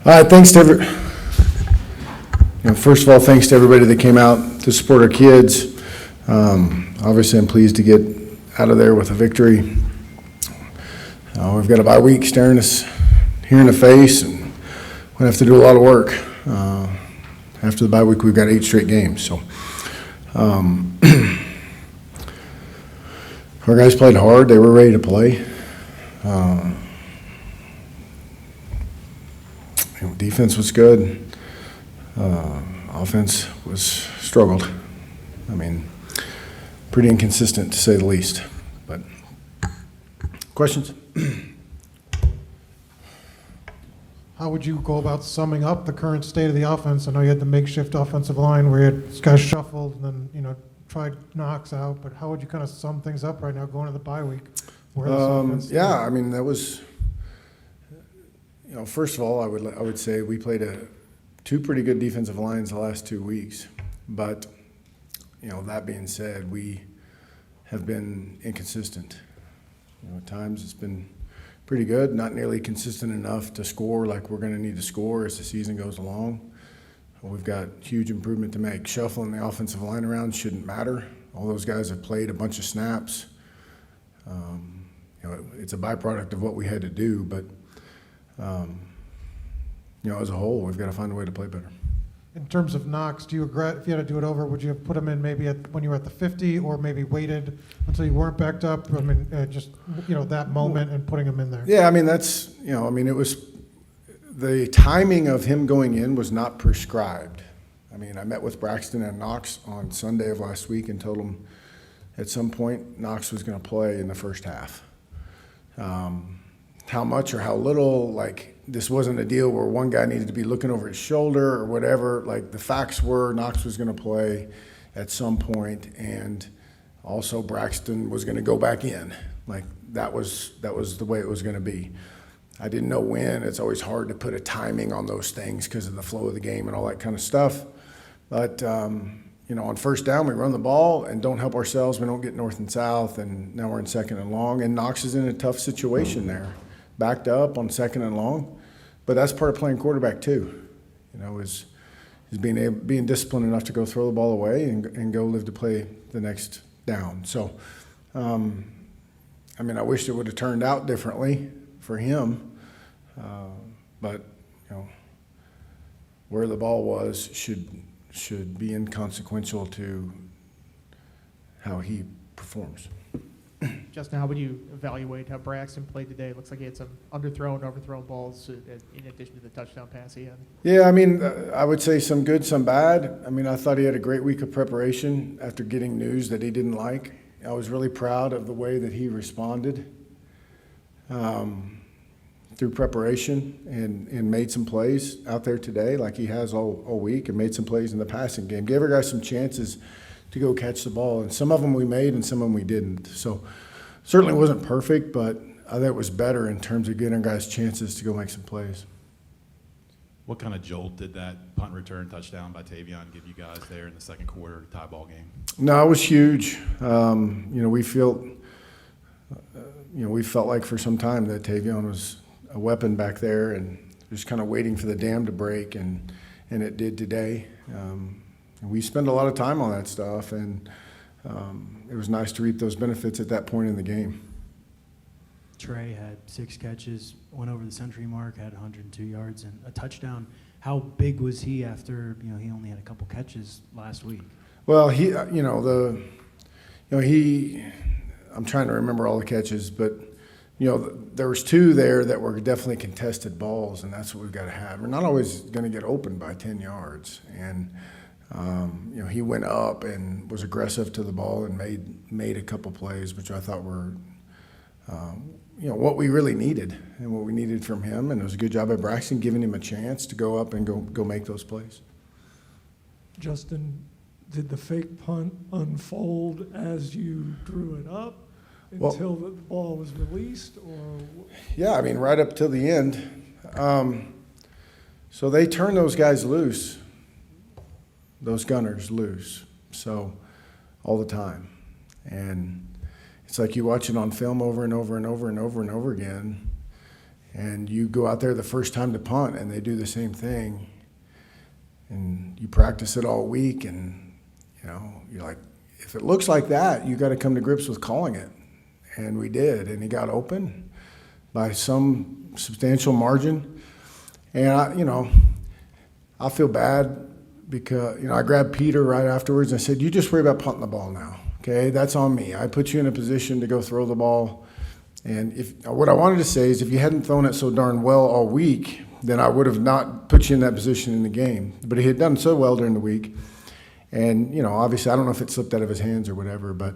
All right, thanks to first of all, thanks to everybody that came out to support our kids. Obviously, I'm pleased to get out of there with a victory. We've got a bye week staring us here in the face, and we're going to have to do a lot of work. After the bye week, we've got 8 straight games. So our guys played hard. They were ready to play. Defense was good. Offense was struggled. I mean, pretty inconsistent to say the least. But questions? How would you go about summing up the current state of the offense? I know you had the makeshift offensive line where you had guys shuffled and then tried Knox out, but how would you kind of sum things up right now going to the bye week? Yeah, I mean that was. First of all, I would say we played 2 pretty good defensive lines the last 2 weeks, but that being said, we have been inconsistent. At times it's been pretty good, not nearly consistent enough to score like we're going to need to score as the season goes along. We've got huge improvement to make. Shuffling the offensive line around shouldn't matter. All those guys have played a bunch of snaps. It's a byproduct of what we had to do, but as a whole, we've got to find a way to play better. In terms of Knox, do you regret, if you had to do it over, would you have put him in maybe when you were at the 50 or maybe waited until you weren't backed up? I mean, that moment and putting him in there. Yeah, I mean, it was the timing of him going in was not prescribed. I mean, I met with Braxton and Knox on Sunday of last week and told them at some point Knox was going to play in the first half. How much or how little, this wasn't a deal where one guy needed to be looking over his shoulder or whatever. The facts were Knox was going to play at some point, and also Braxton was going to go back in. That was the way it was going to be. I didn't know when. It's always hard to put a timing on those things because of the flow of the game and all that kind of stuff. But on first down, we run the ball and don't help ourselves. We don't get north and south, and now we're in second and long. And Knox is in a tough situation there, backed up on second and long. But that's part of playing quarterback too, is being disciplined enough to go throw the ball away and go live to play the next down. So, I wish it would have turned out differently for him, but where the ball was should be inconsequential to how he performs. Justin, how would you evaluate how Braxton played today? It looks like he had some underthrown, overthrown balls in addition to the touchdown pass he had. Yeah, I would say some good, some bad. I thought he had a great week of preparation after getting news that he didn't like. I was really proud of the way that he responded through preparation and made some plays out there today like he has all week, and made some plays in the passing game. Gave our guys some chances to go catch the ball, and some of them we made and some of them we didn't. So certainly wasn't perfect, but I think it was better in terms of getting our guys chances to go make some plays. What kind of jolt did that punt return touchdown by Tavion give you guys there in the second quarter to tie ball game? No, it was huge. We felt like for some time that Tavion was a weapon back there, and just kind of waiting for the dam to break, and it did today. We spend a lot of time on that stuff, and it was nice to reap those benefits at that point in the game. Trey had 6 catches, went over the century mark, had 102 yards and a touchdown. How big was he after he only had a couple catches last week? Well, I'm trying to remember all the catches, but there was 2 there that were definitely contested balls, and that's what we've got to have. We're not always going to get open by 10 yards, and he went up and was aggressive to the ball and made a couple plays, which I thought were, what we really needed and what we needed from him. And it was a good job by Braxton giving him a chance to go up and go make those plays. Justin, did the fake punt unfold as you drew it up until the ball was released, or? Yeah, right up till the end. So they turned those guys loose. Those gunners loose, so all the time. And it's like you watch it on film over and over and over and over and over again, And you go out there the first time to punt, and they do the same thing. And you practice it all week, and, you know, you're like, if it looks like that, you got to come to grips with calling it. And we did, and he got open by some substantial margin. And, I feel bad because, I grabbed Peter right afterwards and I said, you just worry about punting the ball now, okay? That's on me. I put you in a position to go throw the ball. And what I wanted to say is if you hadn't thrown it so darn well all week, then I would have not put you in that position in the game. But he had done so well during the week. And, obviously I don't know if it slipped out of his hands or whatever, but,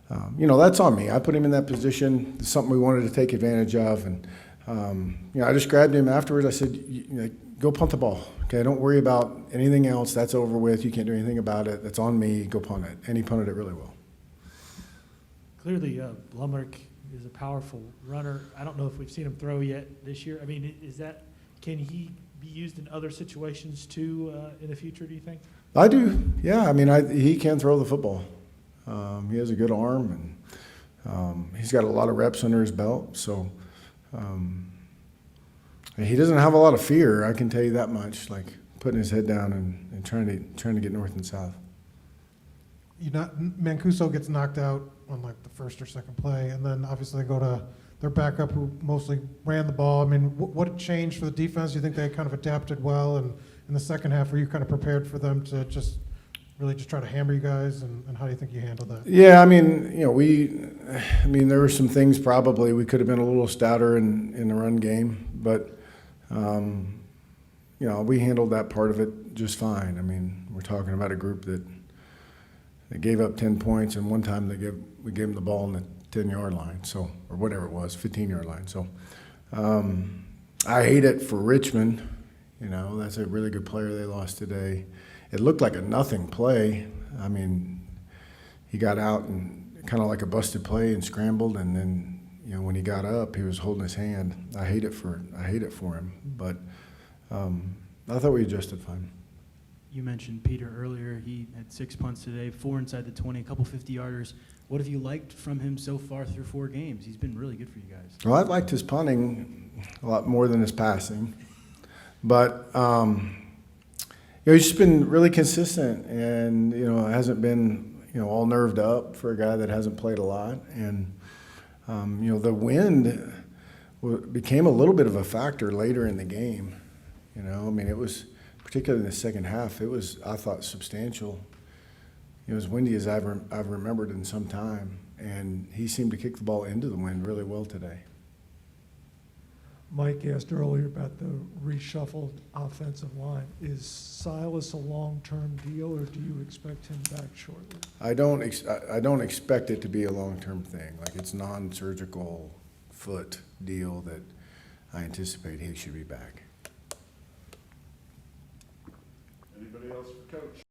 that's on me. I put him in that position. It's something we wanted to take advantage of. And, I just grabbed him afterwards. I said, go punt the ball. Okay, don't worry about anything else. That's over with. You can't do anything about it. That's on me. Go punt it. And he punted it really well. Clearly, Blumerick is a powerful runner. I don't know if we've seen him throw yet this year. I mean, can he be used in other situations too in the future, do you think? I do, yeah. I mean, he can throw the football. He has a good arm, and he's got a lot of reps under his belt. So he doesn't have a lot of fear, I can tell you that much, like putting his head down and trying to get north and south. Mancuso gets knocked out on like the first or second play, and then obviously they go to their backup who mostly ran the ball. I mean, what changed for the defense? Do you think they kind of adapted well? And in the second half, were you kind of prepared for them to just try to hammer you guys? And how do you think you handled that? Yeah, I mean, there were some things probably we could have been a little stouter in the run game, but we handled that part of it just fine. I mean, we're talking about a group that gave up 10 points, and one time we gave them the ball on the 10-yard line, so, or whatever it was, 15-yard line. So I hate it for Richmond. That's a really good player they lost today. It looked like a nothing play. I mean, he got out and kind of like a busted play and scrambled, and then when he got up, he was holding his hand. I hate it for him, but I thought we adjusted fine. You mentioned Peter earlier. He had 6 punts today, 4 inside the 20, a couple 50-yarders. What have you liked from him so far through 4 games? He's been really good for you guys. Well, I've liked his punting a lot more than his passing, but he's just been really consistent, and hasn't been all nerved up for a guy that hasn't played a lot. And the wind became a little bit of a factor later in the game. It was, particularly in the second half, it was, I thought, substantial. It was windy as I've remembered in some time, and he seemed to kick the ball into the wind really well today. Mike asked earlier about the reshuffled offensive line. Is Silas a long-term deal, or do you expect him back shortly? I don't expect it to be a long-term thing. Like, it's non-surgical foot deal that I anticipate he should be back. Anybody else for Coach?